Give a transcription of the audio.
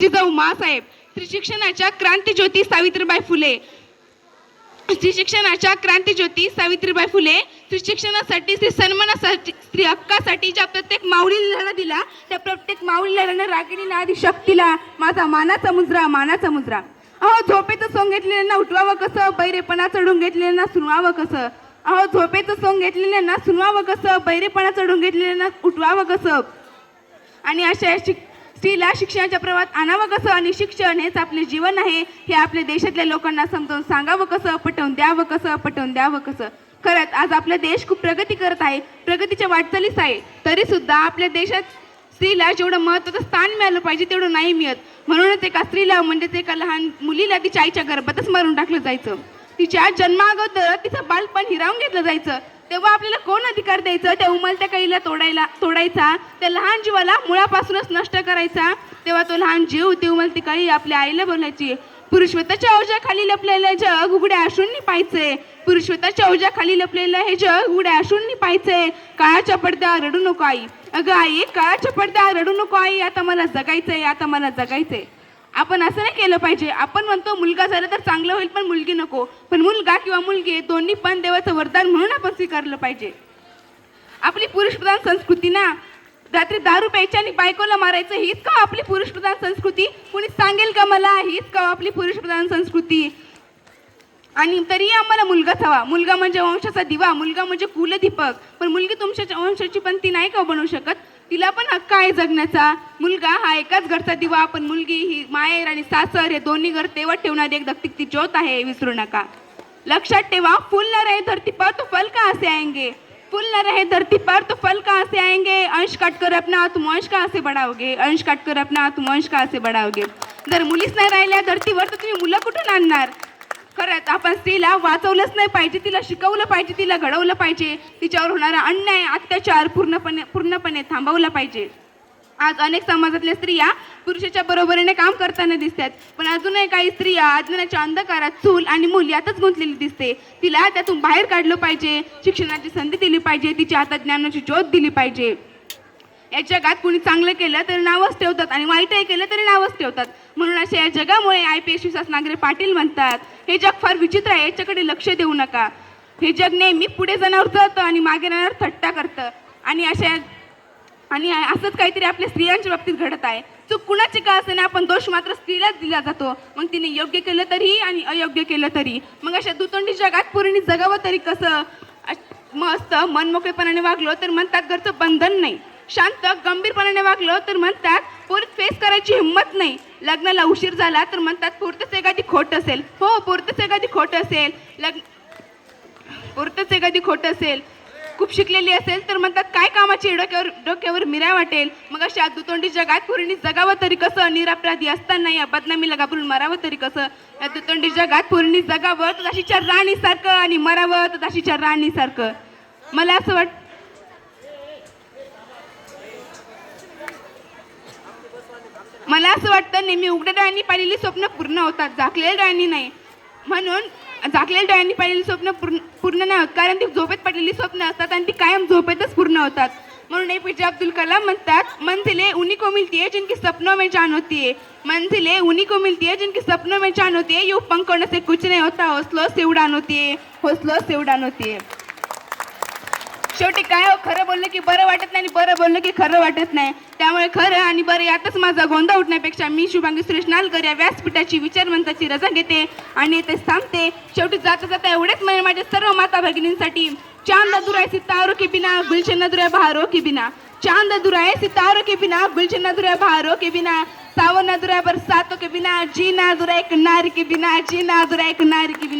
जिजाऊ माँसाहेब, स्त्री शिक्षणाच्या क्रांतीज्योती सावित्रीबाई फुले, स्त्री शिक्षणाच्या क्रांतीज्योती सावित्रीबाई फुले, स्त्री शिक्षणासाठी, स्त्री सन्मानासाठी, स्त्री हक्कासाठी ज्या प्रत्येक माऊलीला लढा दिला, त्या प्रत्येक माऊलीला रागिणीला आदि शक्तीला माझा मानाचा मुजरा, मानाचा मुजरा. अहो झोपेचं सोंग घेतलेल्यांना उठवावं कसं, बैरेपणा चढून घेतलेल्यांना सुनवावं कसं. अहो झोपेचं सोंग घेतलेल्यांना सुनवावं कसं, बैरेपणा चढून घेतलेल्यांना उठवावं कसं. आणि अशा स्त्रीला शिक्षणाच्या प्रवाहात आणावं कसं. आणि शिक्षण हेच आपले जीवन आहे हे आपल्या देशातल्या लोकांना समजावून सांगावं कसं, पटवून द्यावं कसं, पटवून द्यावं कसं. खरंच आज आपला देश खूप प्रगती करत आहे, प्रगतीच्या वाटचालीस आहे. तरी सुद्धा आपल्या देशात स्त्रीला जेवढं महत्त्वाचं स्थान मिळालं पाहिजे तेवढं नाही मिळत. म्हणूनच एका स्त्रीला म्हणजेच एका लहान मुलीला तिच्या आईच्या गर्भातच मारून टाकलं जायचं. तिच्या जन्माअगोदर तिचं बालपण हिरावून घेतलं जायचं. तेव्हा आपल्याला कोण अधिकार द्यायचं त्या उमलत्या कैला तोडायचा, त्या लहान जीवाला मुळापासूनच नष्ट करायचा. तेव्हा तो लहान जीव, ती उमलती कळी आपल्या आईला बोलायची, पुरुषवताच्या ओझ्याखाली लपलेलं जग उघड्या अश्रूंनी पाहायचे. पुरुषवताच्या ओझ्याखाली लपलेलं हे जग उघड्या अश्रूंनी पाहायचे. काळाच्या पडद्यावर रडू नको आई, अगं आई काळाच्या पडद्यावर रडू नको आई, आता मला जगायचंय, आता मला जगायचंय. आपण असं नाही केलं पाहिजे. आपण म्हणतो मुलगा झाला तर चांगलं होईल पण मुलगी नको, पण मुलगा किंवा मुलगी दोन्ही पण देवाचं वरदान म्हणून आपण स्वीकारलं पाहिजे. आपली पुरुषप्रधान संस्कृती ना, रात्री दारू प्यायची आणि बायकोला मारायचं, हीच का आपली पुरुषप्रधान संस्कृती? कुणी सांगेल का मला हीच का आपली पुरुषप्रधान संस्कृती? आणि तरी आम्हाला मुलगाच हवा. मुलगा म्हणजे वंशाचा दिवा, मुलगा म्हणजे कुलदीपक. पण मुलगी तुमच्या वंशाची पण ती नाही का बनवू शकत? तिला पण हक्क आहे जगण्याचा. मुलगा हा एकाच घरचा दिवा, पण मुलगी ही माहेर आणि सासर हे दोन्ही घर तेवत ठेवणारी एक दक्तिकती ज्योत आहे, विसरू नका. लक्षात ठेवा, फूल न रहे धरती पर तो फल कहाँ से आएंगे, फूल न रहे धरती पर तो फल कहाँ से आएंगे. अंश काट कर अपना तुम वंश कहाँ से बढ़ाओगे, अंश काट कर अपना तुम वंश कहाँ से बढ़ाओगे. जर मुलीच नाही राहिल्या धरतीवर तर तुम्ही मुलं कुठून आणणार? खरंच आपण स्त्रीला वाचवलंच नाही पाहिजे, तिला शिकवलं पाहिजे, तिला घडवलं पाहिजे. तिच्यावर होणारा अन्याय, अत्याचार पूर्णपणे थांबवला पाहिजे. आज अनेक समाजातल्या स्त्रिया पुरुषाच्या बरोबरीने काम करताना दिसतात, पण अजूनही काही स्त्रिया अज्ञानाच्या अंधकारात चूल आणि मूल यातच गुंतलेली दिसते. तिला त्यातून बाहेर काढलं पाहिजे, शिक्षणाची संधी दिली पाहिजे, तिच्या हातात ज्ञानाची ज्योत दिली पाहिजे. या जगात कुणी चांगलं केलं तरी नावच ठेवतात आणि वाईटही केलं तरी नावच ठेवतात. म्हणून अशा या जगामुळे IPS विश्वास नागरे पाटील म्हणतात, हे जग फार विचित्र आहे, याच्याकडे लक्ष देऊ नका. हे जग नेहमी पुढे जाण्यावर जातं आणि मागे राहण्यावर थट्टा करतं. आणि असंच काहीतरी आपल्या स्त्रियांच्या बाबतीत घडत आहे. चूक कुणाची का असेना, आपण दोष मात्र स्त्रीलाच दिला जातो. मग तिने योग्य केलं तरी आणि अयोग्य केलं तरी. मग अशा दुतोंडी जगात पोरींनी जगावं तरी कसं? मस्त मनमोकळेपणाने वागलो तर म्हणतात घरचं बंधन नाही. शांत गंभीरपणाने वागलो तर म्हणतात पोरीत फेस करायची हिंमत नाही. लग्नाला उशीर झाला तर म्हणतात पुरतच एखादी खोट असेल. हो, पुरतच एखादी खोट असेल. पुरतच एखादी खोट असेल. खूप शिकलेली असेल तर म्हणतात काय कामाची, डोक्यावर मिरा वाटेल. मग अशा दुतोंडी जगात पोरींनी जगावं तरी कसं? निरपराधी असताना या बदनामीला घाबरून मरावं तरी कसं? या दुतोंडी जगात पोरींनी जगावं तर दाशीच्या राणीसारखं आणि मरावं तर दाशीच्या राणीसारखं. मला असं वाटतं नेहमी उघड्या डोळ्यांनी पाहिलेली स्वप्न पूर्ण होतात, झाकलेल्या डोळ्यांनी नाही. म्हणून झाकलेल्या डोळ्यांनी पाहिलेली स्वप्न पूर्ण नाही होत, कारण ती झोपेत पडलेली स्वप्न असतात आणि ती कायम झोपेतच पूर्ण होतात. म्हणून APJ अब्दुल कलाम म्हणतात, मंजिलें उन्हीं को मिलती है जिनकी सपनों में जान होती है, मंजिलें उन्हीं को मिलती है जिनकी सपनों में जान होती है. यूं पंखों से कुछ नहीं होता, हौसलों से उड़ान होती है, हौसलों से उड़ान होती है. शेवटी काय हो, खरं बोललं की बरं वाटत नाही आणि बरं बोललं की खरं वाटत नाही. त्यामुळे खरं आणि बरं यातच माझा गोंधळ उठण्यापेक्षा मी शुभांगी सुरेश नालकर या व्यासपीठाची विचारवंताची रजा घेते आणि इथेच थांबते. शेवटी जाता जाता एवढेच म्हणे माझ्या सर्व माता भगिनींसाठी, चांद अधूरा है सितारों के बिना, गुलशन अधूरा है बहारों के बिना. चांद अधूरा है सितारों के बिना, गुलशन अधूरा है बहारों के बिना, सावन अधूरा है बरसातों के बिना, जीना अधूरा एक नारी के बिना, जीना अधूरा एक नारी के बिना.